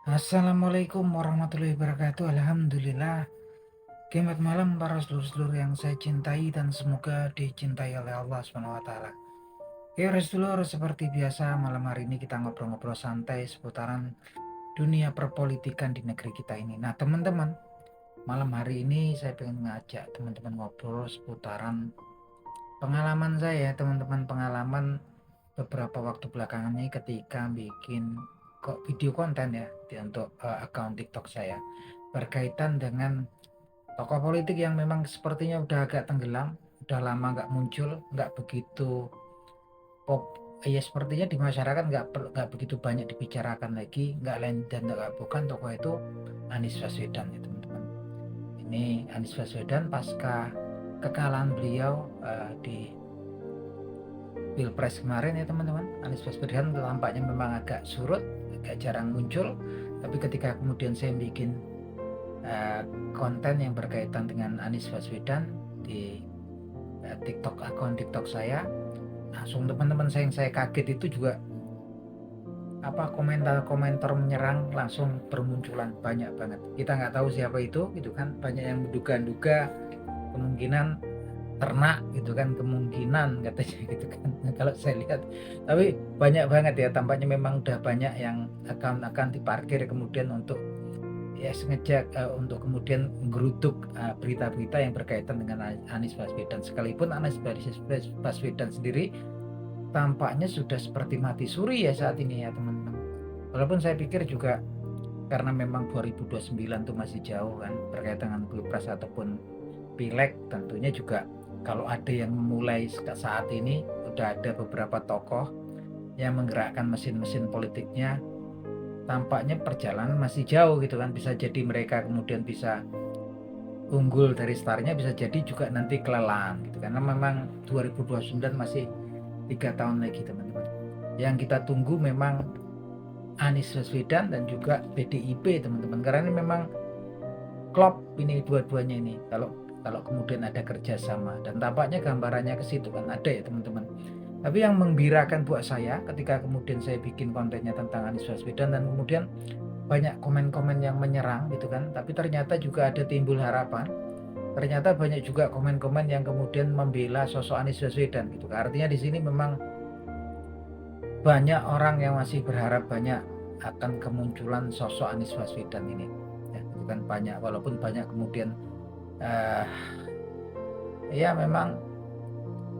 Assalamualaikum warahmatullahi wabarakatuh. Alhamdulillah. Selamat malam para sedulur-sedulur yang saya cintai dan semoga dicintai oleh Allah SWT. Ya sedulur, seperti biasa malam hari ini kita ngobrol-ngobrol santai seputaran dunia perpolitikan di negeri kita ini. Nah teman-teman, malam hari ini saya pengen ngajak teman-teman ngobrol seputaran pengalaman saya, teman-teman, pengalaman beberapa waktu belakangan ini ketika bikin video konten ya untuk akun TikTok saya berkaitan dengan tokoh politik yang memang sepertinya udah agak tenggelam, udah lama nggak muncul, nggak begitu pop, ya sepertinya di masyarakat nggak begitu banyak dibicarakan lagi, nggak lain dan nggak bukan tokoh itu Anies Baswedan ya teman-teman. Ini Anies Baswedan pasca kekalahan beliau di Pilpres kemarin ya teman-teman. Anies Baswedan tampaknya memang agak surut, agak jarang muncul. Tapi ketika kemudian saya bikin konten yang berkaitan dengan Anies Baswedan di akun TikTok saya, langsung teman-teman saya yang saya kaget itu juga komentar-komentar menyerang langsung bermunculan banyak banget. Kita nggak tahu siapa itu, gitu kan? Banyak yang menduga-duga kemungkinan ternak gitu kan, kemungkinan katanya gitu kan. Kalau saya lihat, tapi banyak banget ya, tampaknya memang udah banyak yang akan diparkir kemudian untuk ya sengaja untuk kemudian menggeruduk berita-berita yang berkaitan dengan Anies Baswedan, sekalipun Anies Baswedan sendiri tampaknya sudah seperti mati suri ya saat ini ya teman-teman. Walaupun saya pikir juga karena memang 2029 itu masih jauh kan berkaitan dengan pilpres ataupun pileg, tentunya juga kalau ada yang memulai saat ini, udah ada beberapa tokoh yang menggerakkan mesin-mesin politiknya, tampaknya perjalanan masih jauh gitu kan. Bisa jadi mereka kemudian bisa unggul dari startnya, bisa jadi juga nanti kelelahan gitu, karena memang 2029 masih 3 tahun lagi teman-teman. Yang kita tunggu memang Anies Baswedan dan juga PDIP teman-teman, karena ini memang klop ini dua-duanya ini kalau kemudian ada kerjasama, dan tampaknya gambarannya ke situ kan ada ya teman-teman. Tapi yang menggembirakan buat saya ketika kemudian saya bikin kontennya tentang Anies Baswedan dan kemudian banyak komen-komen yang menyerang gitu kan, tapi ternyata juga ada timbul harapan. Ternyata banyak juga komen-komen yang kemudian membela sosok Anies Baswedan gitu. Artinya di sini memang banyak orang yang masih berharap banyak akan kemunculan sosok Anies Baswedan ini. Ya, itu kan banyak, walaupun banyak kemudian ya memang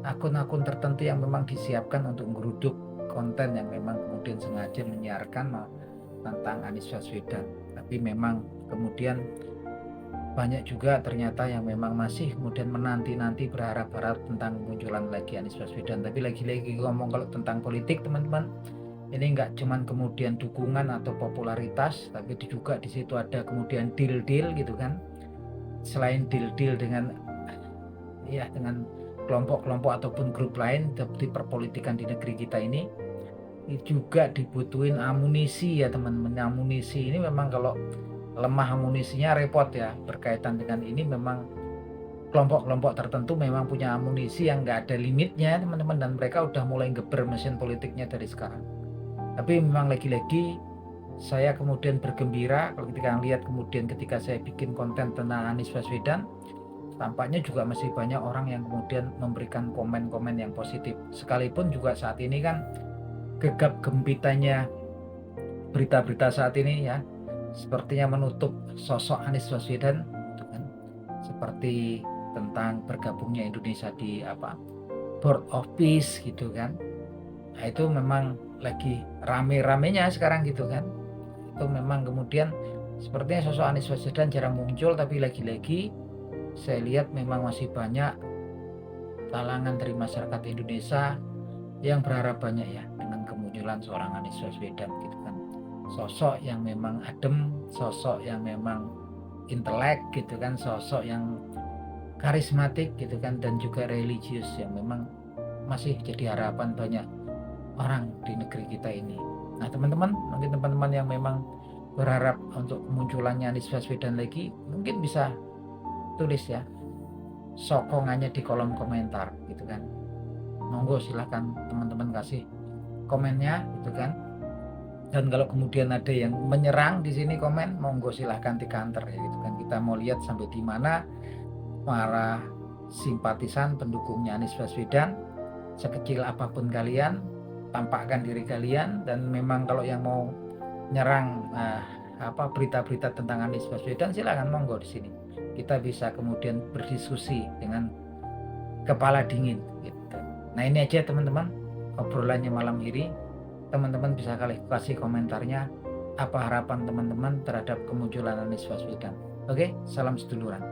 akun-akun tertentu yang memang disiapkan untuk meruduk konten yang memang kemudian sengaja menyiarkan tentang Anies Baswedan. Tapi memang kemudian banyak juga ternyata yang memang masih kemudian menanti-nanti, berharap-harap tentang kemunculan lagi Anies Baswedan. Tapi lagi-lagi ngomong kalau tentang politik teman-teman, ini nggak cuman kemudian dukungan atau popularitas, tapi juga di situ ada kemudian deal-deal gitu kan. Selain deal-deal dengan kelompok-kelompok ataupun grup lain di perpolitikan di negeri kita ini juga dibutuhin amunisi ya teman-teman. Amunisi ini memang kalau lemah amunisinya repot ya. Berkaitan dengan ini memang kelompok-kelompok tertentu memang punya amunisi yang nggak ada limitnya teman-teman, dan mereka udah mulai geber mesin politiknya dari sekarang. Tapi memang lagi-lagi saya kemudian bergembira kalau ketika lihat kemudian ketika saya bikin konten tentang Anies Baswedan, tampaknya juga masih banyak orang yang kemudian memberikan komen-komen yang positif. Sekalipun juga saat ini kan gegap gempitanya berita-berita saat ini ya, sepertinya menutup sosok Anies Baswedan gitu kan. Seperti tentang bergabungnya Indonesia di Board of Peace gitu kan. Nah, itu memang lagi rame-ramenya sekarang gitu kan. Itu memang kemudian sepertinya sosok Anies Baswedan jarang muncul, tapi lagi-lagi saya lihat memang masih banyak kalangan dari masyarakat Indonesia yang berharap banyak ya dengan kemunculan seorang Anies Baswedan gitu kan. Sosok yang memang adem, sosok yang memang intelek gitu kan, sosok yang karismatik gitu kan, dan juga religius yang memang masih jadi harapan banyak orang di negeri kita ini. Nah teman-teman, mungkin teman-teman yang memang berharap untuk kemunculannya Anies Baswedan lagi, mungkin bisa tulis ya sokongannya di kolom komentar gitu kan. Monggo silahkan teman-teman kasih komennya gitu kan. Dan kalau kemudian ada yang menyerang di sini komen, monggo silahkan dikanter ya gitu kan. Kita mau lihat sampai di mana para simpatisan pendukungnya Anies Baswedan. Sekecil apapun kalian, tampakkan diri kalian. Dan memang kalau yang mau nyerang berita-berita tentang Anies Baswedan, silakan monggo di sini. Kita bisa kemudian berdiskusi dengan kepala dingin gitu. Nah ini aja teman-teman obrolannya malam ini. Teman-teman bisa kasih komentarnya apa harapan teman-teman terhadap kemunculan Anies Baswedan. Oke, salam seduluran.